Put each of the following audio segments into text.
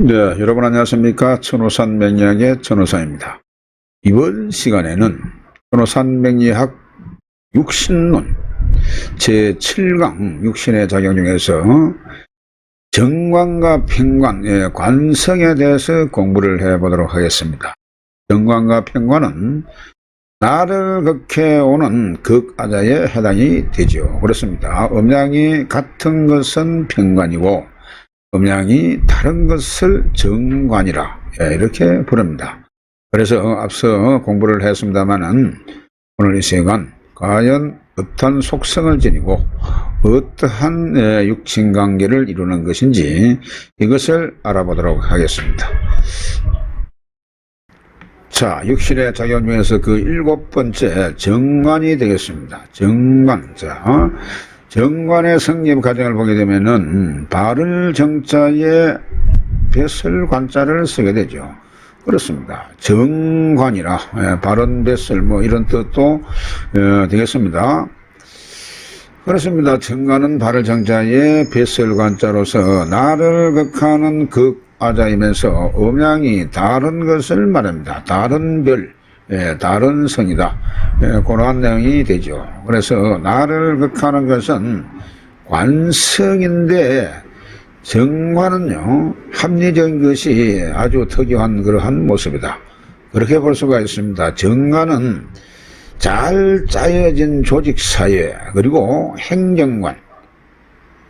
네, 여러분 안녕하십니까? 천호산 맹리학의 천호산입니다. 이번 시간에는 천호산 맹리학 육신론 제7강 육신의 작용 중에서 정관과 편관, 관성에 대해서 공부를 해보도록 하겠습니다. 정관과 편관은 나를 극해오는 극아자에 해당이 되죠. 그렇습니다. 음양이 같은 것은 편관이고 음양이 다른 것을 정관이라 이렇게 부릅니다. 그래서 앞서 공부를 했습니다마는 오늘 이 시간 과연 어떠한 속성을 지니고 어떠한 육친관계를 이루는 것인지 이것을 알아보도록 하겠습니다. 자, 육신의 작용 중에서 그 7번째 정관이 되겠습니다. 정관. 자, 정관의 성립 과정을 보게 되면은 발을 정자에 뱃을 관자를 쓰게 되죠. 그렇습니다. 정관이라 발은 뱃을 뭐 이런 뜻도 되겠습니다. 그렇습니다. 정관은 발을 정자에 뱃을 관자로서 나를 극하는 극아자이면서 음양이 다른 것을 말합니다. 다른 별, 다른 성이다. 그러한 내용이 되죠. 그래서 나를 극하는 것은 관성인데 정관은요, 합리적인 것이 아주 특이한 그러한 모습이다. 그렇게 볼 수가 있습니다. 정관은 잘 짜여진 조직사회, 그리고 행정관.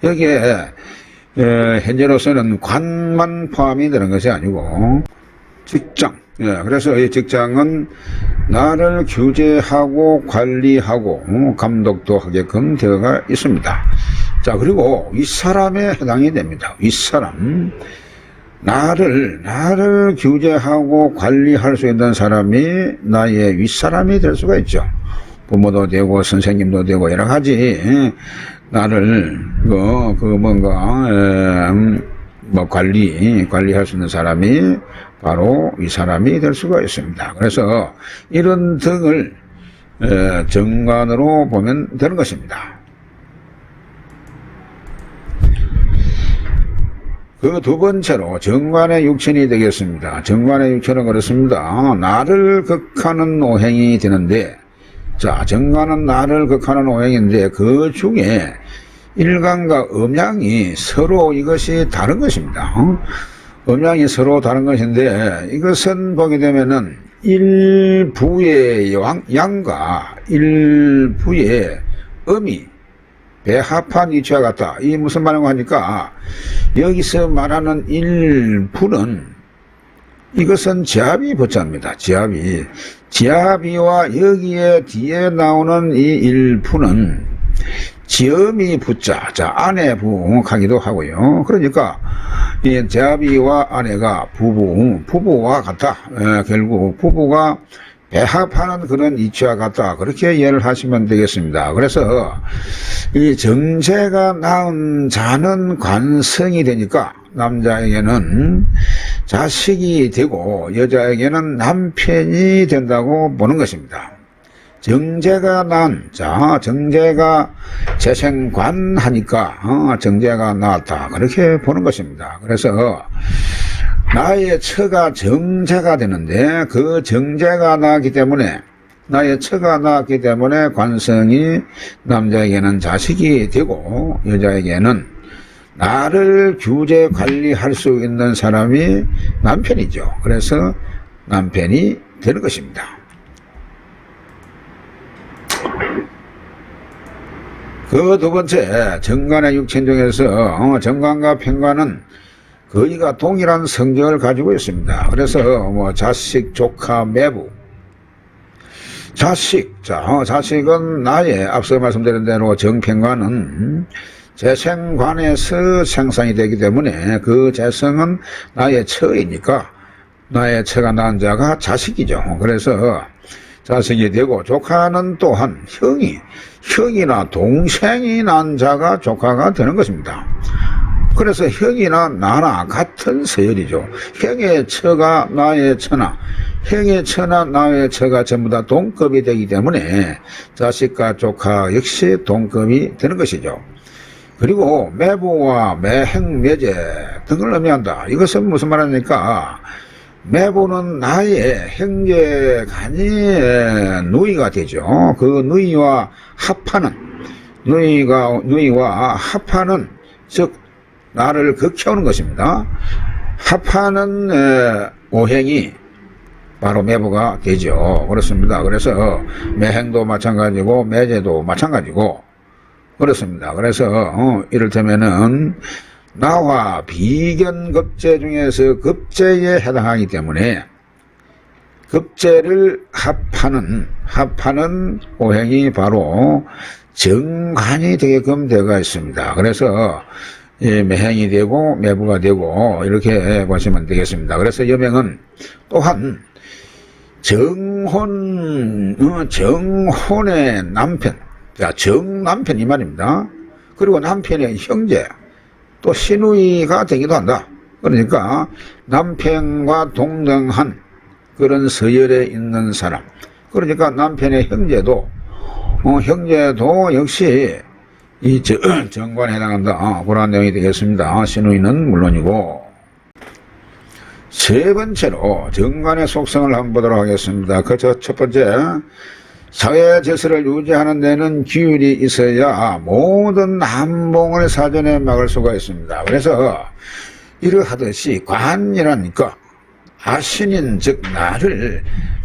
여기에 현재로서는 관만 포함이 되는 것이 아니고 직장. 그래서 이 직장은 나를 규제하고 관리하고 감독도 하게끔 되어가 있습니다. 자, 그리고 윗사람에 해당이 됩니다. 윗사람. 나를 규제하고 관리할 수 있는 사람이 나의 윗사람이 될 수가 있죠. 부모도 되고 선생님도 되고 여러 가지 나를 관리할 수 있는 사람이 바로 이 사람이 될 수가 있습니다. 그래서 이런 등을 정관으로 보면 되는 것입니다. 그 두 번째로 정관의 육친이 되겠습니다. 정관의 육친은 그렇습니다. 나를 극하는 오행이 되는데, 자, 정관은 나를 극하는 오행인데 그 중에 일간과 음양이 서로 이것이 다른 것입니다. 음양이 서로 다른 것인데 이것은 보게 되면은 일부의 양과 일부의 음이 배합한 이치와 같다. 이 무슨 말인가 하니까 여기서 말하는 일부는 이것은 지압이 붙자입니다. 지압이와 여기에 뒤에 나오는 이 일부는 지음이 붙자, 자, 아내 부하기도 하고요. 그러니까 이 제아비와 아내가 부부와 같다. 결국 부부가 배합하는 그런 이치와 같다. 그렇게 이해를 하시면 되겠습니다. 그래서 이 정제가 낳은 자는 관성이 되니까 남자에게는 자식이 되고 여자에게는 남편이 된다고 보는 것입니다. 정제가 낳은 자, 정제가 재생관하니까 정제가 낳았다. 그렇게 보는 것입니다. 그래서 나의 처가 정제가 되는데 그 정제가 나기 때문에 나의 처가 나왔기 때문에 관성이 남자에게는 자식이 되고 여자에게는 나를 규제 관리할 수 있는 사람이 남편이죠. 그래서 남편이 되는 것입니다. 그 두 번째 정관의 육친 중에서 정관과 편관은 거의가 동일한 성격을 가지고 있습니다. 그래서 자식, 조카, 매부. 자식은 나의 앞서 말씀드린 대로 정편관은 재생관에서 생산이 되기 때문에 그 재성은 나의 처이니까 나의 처가 낳은 자가 자식이죠. 그래서 자식이 되고 조카는 또한 형이나 동생이 낳은 자가 조카가 되는 것입니다. 그래서 형이나 나나 같은 서열이죠. 형의 처가 나의 처나 형의 처나 나의 처가 전부 다 동급이 되기 때문에 자식과 조카 역시 동급이 되는 것이죠. 그리고 매부와 매행, 매제 등을 의미한다. 이것은 무슨 말입니까? 매부는 나의 형제 간의 누이가 되죠. 그 누이와 합하는, 즉 나를 극혀오는 것입니다. 합하는 오행이 바로 매부가 되죠. 그렇습니다. 그래서 매행도 마찬가지고 매제도 마찬가지고 그렇습니다. 그래서 이를테면은 나와 비견급제 중에서 급제에 해당하기 때문에 급제를 합하는 오행이 바로 정관이 되게끔 되어 있습니다. 그래서 매행이 되고 매부가 되고 이렇게 보시면 되겠습니다. 그래서 여명은 또한 정혼의 남편, 자, 정남편 이 말입니다. 그리고 남편의 형제, 또 시누이가 되기도 한다. 그러니까 남편과 동등한 그런 서열에 있는 사람, 그러니까 남편의 형제도 역시 이 정관에 해당한다. 그런 내용이 되겠습니다. 시누이는 물론이고. 세 번째로 정관의 속성을 한번 보도록 하겠습니다. 그 첫 번째, 사회 질서를 유지하는 데는 규율이 있어야 모든 남봉을 사전에 막을 수가 있습니다. 그래서 이러하듯이 관이라니까 아신인, 즉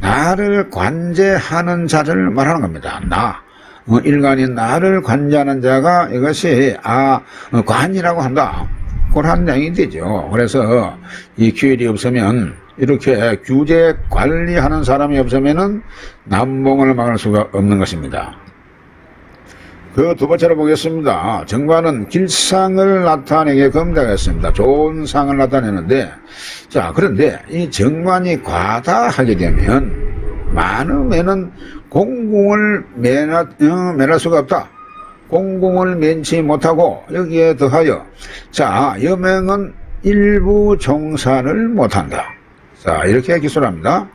나를 관제하는 자를 말하는 겁니다. 일간인 나를 관제하는 자가 이것이 관이라고 한다. 그런 내용이 되죠. 그래서 이 규율이 없으면, 이렇게 규제 관리하는 사람이 없으면은 남봉을 막을 수가 없는 것입니다. 그 두 번째로 보겠습니다. 정관은 길상을 나타내게끔 되어 있습니다. 좋은 상을 나타내는데, 자, 그런데 이 정관이 과다하게 되면 많으면은 공궁을 면할 수가 없다. 공궁을 면치 못하고 여기에 더하여, 자, 여명은 일부 종사를 못한다. 자, 이렇게 기술합니다.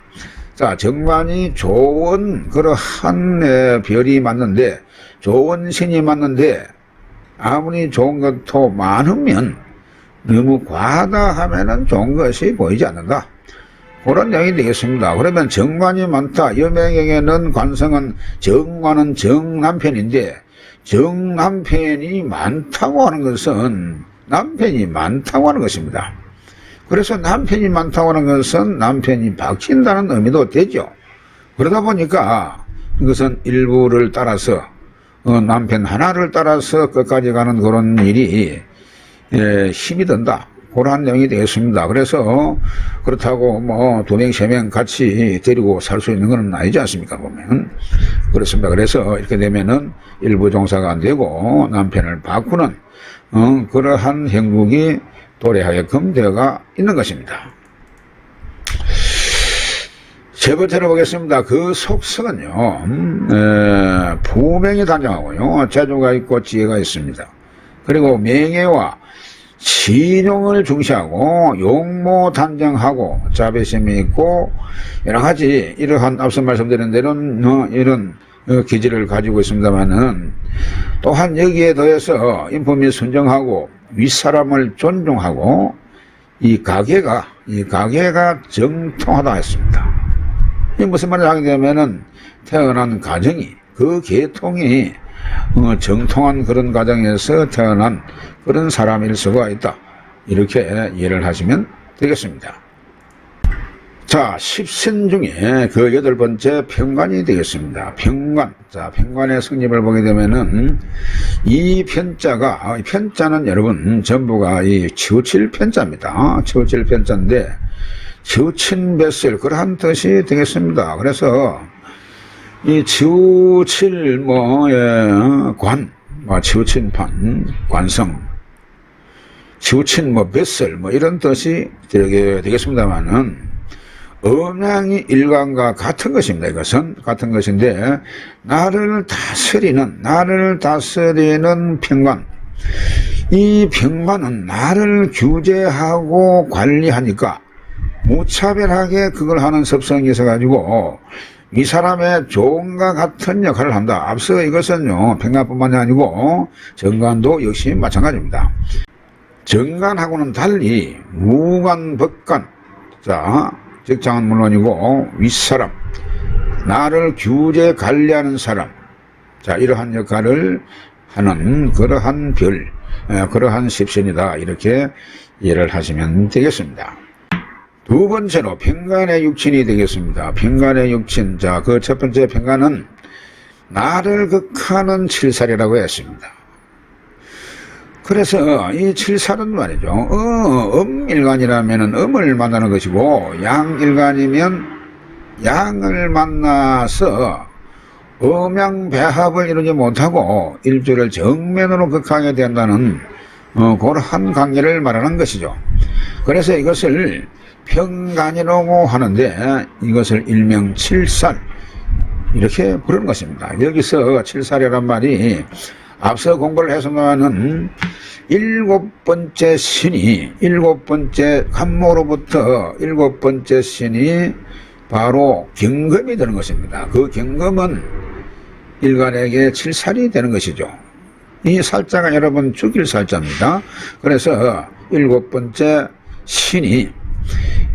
자, 정관이 좋은 그러한 별이 맞는데, 좋은 신이 맞는데, 아무리 좋은 것도 많으면 너무 과다하면은 좋은 것이 보이지 않는다. 그런 내용이 되겠습니다. 그러면 정관이 많다. 여명에게는 관성은 정관은 정남편인데, 정남편이 많다고 하는 것은 남편이 많다고 하는 것입니다. 그래서 남편이 많다고 하는 것은 남편이 바뀐다는 의미도 되죠. 그러다 보니까 이것은 일부를 따라서 남편 하나를 따라서 끝까지 가는 그런 일이 힘이 든다. 그러한 내용이 되겠습니다. 그래서 그렇다고 뭐 2명, 3명 같이 데리고 살 수 있는 건 아니지 않습니까, 보면. 그렇습니다. 그래서 이렇게 되면은 일부 종사가 안 되고 남편을 바꾸는 그러한 형국이 도래하게끔 되어가 있는 것입니다. 세 번째로 보겠습니다. 그 속성은요, 부명이 단정하고요, 재주가 있고 지혜가 있습니다. 그리고 명예와 신용을 중시하고 용모 단정하고 자비심이 있고 여러 가지 이러한 앞서 말씀드린 대로 이런 기질을 가지고 있습니다만은, 또한 여기에 더해서 인품 및 순정하고 윗사람을 존중하고 이 가계가 정통하다 했습니다. 이 무슨 말을 하게 되면은 태어난 가정이, 그 계통이 정통한 그런 가정에서 태어난 그런 사람일 수가 있다. 이렇게 이해를 하시면 되겠습니다. 자, 10신 중에 그 8번째 편관이 되겠습니다. 편관. 자, 편관의 성립을 보게 되면은 이 편자는 여러분 전부가 이 치우칠 편자입니다. 치우칠 편자인데 치우친 뱃을 그러한 뜻이 되겠습니다. 그래서 이 치우칠 치우친 판, 관성, 치우친 뱃을 이런 뜻이 되겠습니다만은 음양이 일간과 같은 것입니다. 이것은 같은 것인데, 나를 다스리는 편관. 이 편관은 나를 규제하고 관리하니까 무차별하게 그걸 하는 습성이 있어가지고 이 사람의 조언과 같은 역할을 한다. 앞서 이것은요, 평간뿐만이 아니고 정관도 역시 마찬가지입니다. 정관하고는 달리 무관, 법관, 자, 직장은 물론이고 윗사람, 나를 규제 관리하는 사람, 자, 이러한 역할을 하는 그러한 그러한 십신이다. 이렇게 이해를 하시면 되겠습니다. 두 번째로 평간의 육친이 되겠습니다. 평간의 육친, 자, 그 첫 번째 평간은 나를 극하는 칠살이라고 했습니다. 그래서 이 칠살은 말이죠, 음일간이라면 음을 만나는 것이고 양일간이면 양을 만나서 음양배합을 이루지 못하고 일주를 정면으로 극하게 된다는 그러한 관계를 말하는 것이죠. 그래서 이것을 평간이라고 하는데 이것을 일명 칠살 이렇게 부르는 것입니다. 여기서 칠살이란 말이 앞서 공부를 했습니다마는 일곱 번째 신이, 일곱 번째 간모로부터 일곱 번째 신이 바로 경금이 되는 것입니다. 그 경금은 일간에게 칠살이 되는 것이죠. 이 살자가 여러분 죽일 살자입니다. 그래서 일곱 번째 신이,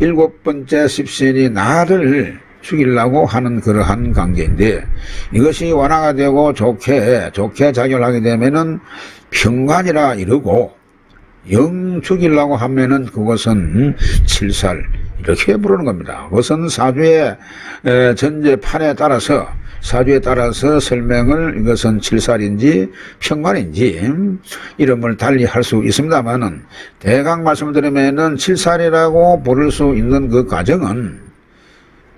일곱 번째 십신이 나를 죽이려고 하는 그러한 관계인데 이것이 완화가 되고 좋게 작용을 하게 되면은 평관이라 이러고 영 죽이려고 하면은 그것은 칠살 이렇게 부르는 겁니다. 그것은 사주의 전제판에 따라서 설명을 이것은 칠살인지 평관인지 이름을 달리 할 수 있습니다만은 대강 말씀을 드리면은 칠살이라고 부를 수 있는 그 과정은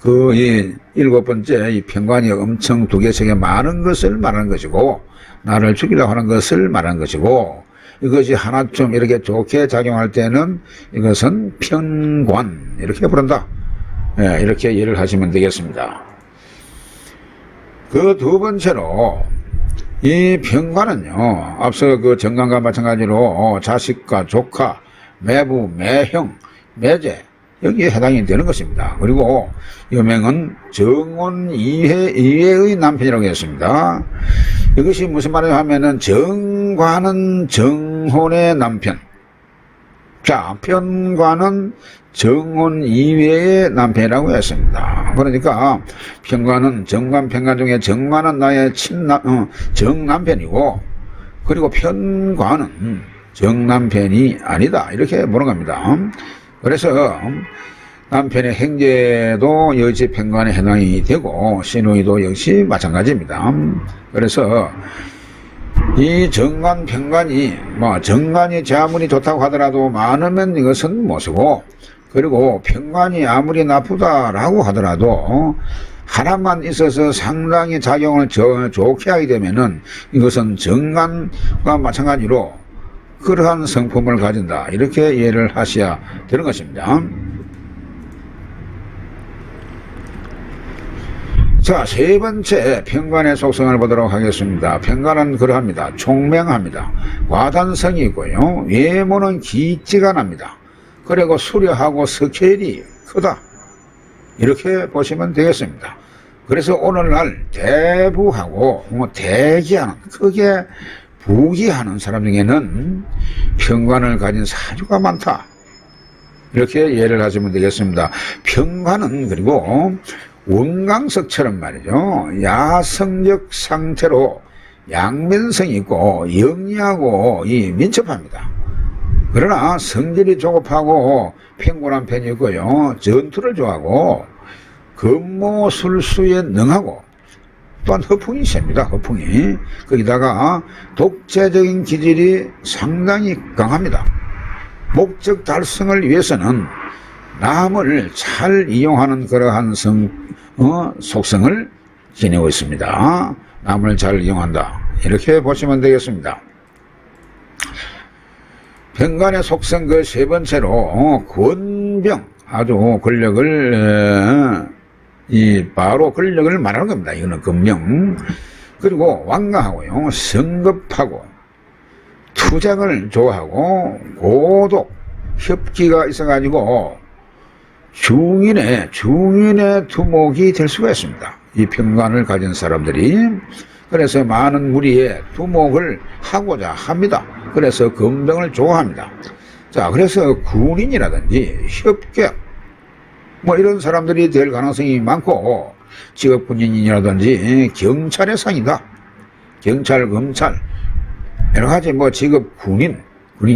그 이 일곱 번째 이 평관이 엄청 두 개씩에 많은 것을 말하는 것이고 나를 죽이려고 하는 것을 말하는 것이고 이것이 하나쯤 이렇게 좋게 작용할 때는 이것은 평관 이렇게 부른다. 예, 이렇게 이해를 하시면 되겠습니다. 그 두 번째로 이 평관은요 앞서 그 정관과 마찬가지로 자식과 조카, 매부, 매형, 매제 여기에 해당이 되는 것입니다. 그리고 여명은 정혼 이외의 남편이라고 했습니다. 이것이 무슨 말이냐 하면은 정관은 정혼의 남편, 자 평관은 정혼 이외의 남편이라고 했습니다. 그러니까 평관은 정관 평관 중에 정관은 나의 정남편이고 그리고 평관은 정남편이 아니다 이렇게 보는 겁니다. 그래서 남편의 행제도 여지 평관에 해당이 되고 시누이도 역시 마찬가지입니다. 그래서 이 정관 평관이 정관이 제 아무리 좋다고 하더라도 많으면 이것은 못 쓰고 그리고 평관이 아무리 나쁘다라고 하더라도 하나만 있어서 상당히 작용을 좋게 하게 되면은 이것은 정관과 마찬가지로 그러한 성품을 가진다 이렇게 이해를 하셔야 되는 것입니다. 자, 세 번째 평관의 속성을 보도록 하겠습니다. 평관은 그러합니다. 총명합니다. 과단성이 있고요. 외모는 기지간합니다. 그리고 수려하고 스케일이 크다 이렇게 보시면 되겠습니다. 그래서 오늘날 대부하고 대기하는 크게 부귀하는 사람 중에는 평관을 가진 사주가 많다 이렇게 이해를 하시면 되겠습니다. 평관은 그리고 원광석처럼 말이죠 야성적 상태로 양면성이 있고 영리하고 민첩합니다. 그러나 성질이 조급하고 평온한 편이 있고요 전투를 좋아하고 근모술수에 능하고 또한 허풍이 셉니다. 허풍이. 거기다가 독재적인 기질이 상당히 강합니다. 목적 달성을 위해서는 남을 잘 이용하는 그러한 속성을 지니고 있습니다. 남을 잘 이용한다 이렇게 보시면 되겠습니다. 평관의 속성 그 세 번째로 권병 아주 권력을 바로 권력을 말하는 겁니다. 이거는 금명. 그리고 완강하고요 성급하고 투쟁을 좋아하고 고독 협기가 있어가지고 중인의 두목이 될 수가 있습니다. 이 평관을 가진 사람들이. 그래서 많은 무리의 두목을 하고자 합니다. 그래서 검병을 좋아합니다. 자, 그래서 군인이라든지 협객 뭐 이런 사람들이 될 가능성이 많고, 직업 군인이라든지 경찰의 상이다. 경찰, 검찰, 여러 가지 뭐 직업 군인,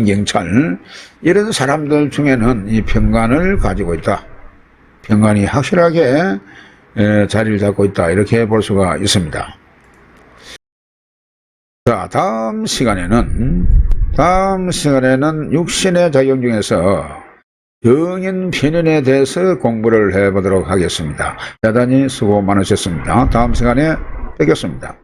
경찰 이런 사람들 중에는 이 평관을 가지고 있다. 평관이 확실하게 자리를 잡고 있다. 이렇게 볼 수가 있습니다. 자, 다음 시간에는 육신의 작용 중에서 정인 편인에 대해서 공부를 해보도록 하겠습니다. 대단히 수고 많으셨습니다. 다음 시간에 뵙겠습니다.